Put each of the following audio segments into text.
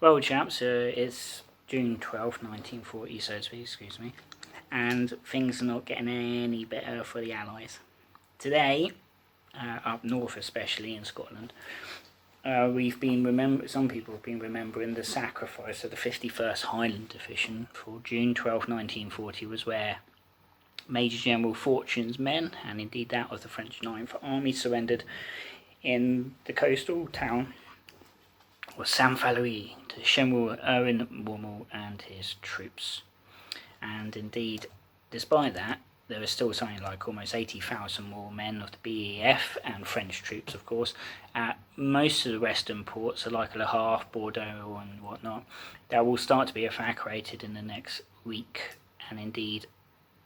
Well, chaps, it's June 12th, 1940, so to speak, excuse me, and things are not getting any better for the Allies. Today, up north especially in Scotland, some people have been remembering the sacrifice of the 51st Highland Division for June 12, 1940, was where Major General Fortune's men, and indeed that of the French 9th Army, surrendered in the coastal town was Saint Valery to General Erwin Rommel and his troops. And indeed, despite that, there was still something like almost 80,000 more men of the BEF and French troops, of course, at most of the western ports, so like Le Havre, Bordeaux and whatnot, that will start to be evacuated in the next week. And indeed,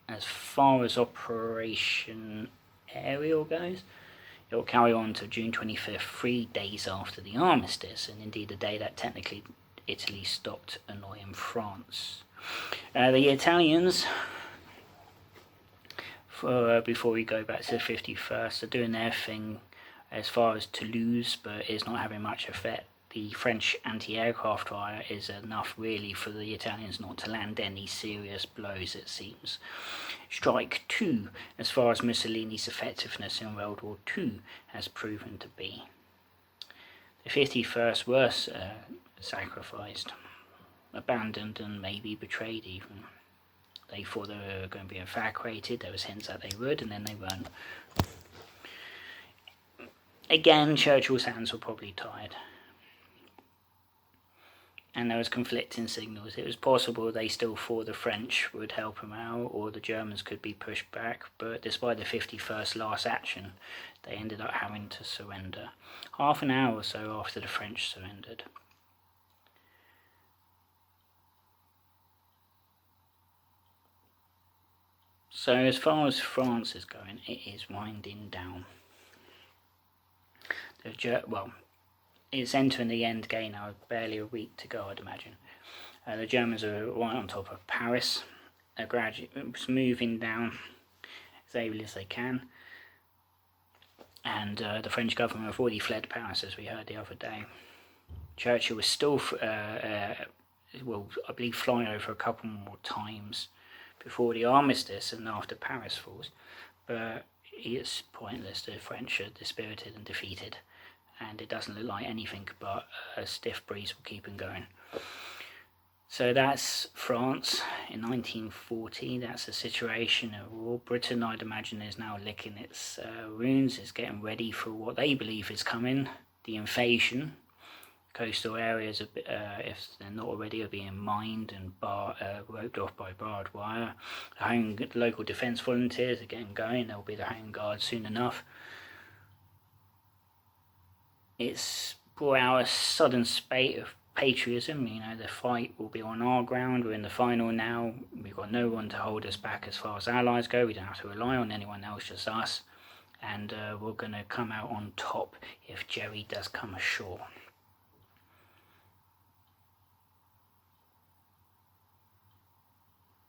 as far as Operation Ariel goes, it will carry on to June 25th, 3 days after the armistice, and indeed the day that technically Italy stopped annoying France. The Italians, before we go back to the 51st, are doing their thing as far as Toulouse, but it's not having much effect. The French anti-aircraft fire is enough really for the Italians not to land any serious blows, it seems. Strike 2, as far as Mussolini's effectiveness in World War II has proven to be. The 51st were sacrificed, abandoned and maybe betrayed even. They thought they were going to be evacuated, there was hints that they would, and then they weren't. Again, Churchill's hands were probably tied. And there was conflicting signals. It was possible they still thought the French would help them out, or the Germans could be pushed back, but despite the 51st last action, they ended up having to surrender, half an hour or so after the French surrendered. So as far as France is going, it is winding down. It's entering the end game now, barely a week to go, I'd imagine. The Germans are right on top of Paris, moving down as able as they can. And the French government have already fled Paris, as we heard the other day. Churchill was still, I believe, flying over a couple more times before the armistice and after Paris falls. But it's pointless. The French are dispirited and defeated, and it doesn't look like anything but a stiff breeze will keep them going. So that's France in 1940. That's the situation overall. Britain, I'd imagine, is now licking its wounds, is getting ready for what they believe is coming, the invasion. Coastal areas, if they're not already, are being mined and roped off by barbed wire. The local defence volunteers are getting going. They'll be the Home Guard soon enough. It's brought out a sudden spate of patriotism. The fight will be on our ground. We're in the final now. We've got no one to hold us back as far as allies go. We don't have to rely on anyone else, just us. And we're going to come out on top if Jerry does come ashore.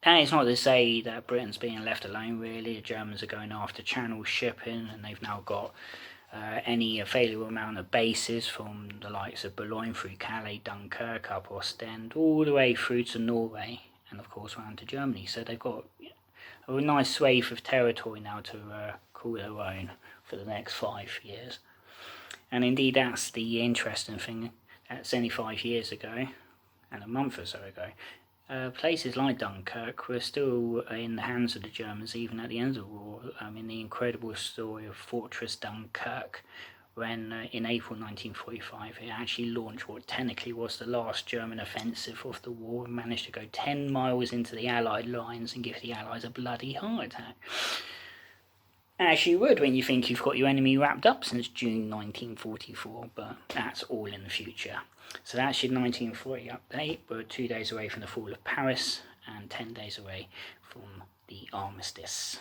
And it's not to say that Britain's being left alone, really. The Germans are going after Channel shipping, and they've now got any available amount of bases from the likes of Boulogne through Calais, Dunkirk, up Ostend, all the way through to Norway, and of course round to Germany. So they've got a nice swathe of territory now to call their own for the next 5 years. And indeed that's the interesting thing. That's only 5 years ago, and a month or so ago. Places like Dunkirk were still in the hands of the Germans even at the end of the war. The incredible story of Fortress Dunkirk, when in April 1945 it actually launched what technically was the last German offensive of the war, and managed to go 10 miles into the Allied lines and give the Allies a bloody heart attack. As you would when you think you've got your enemy wrapped up since June 1944, but that's all in the future. So that's your 1940 update. We're 2 days away from the fall of Paris and 10 days away from the armistice.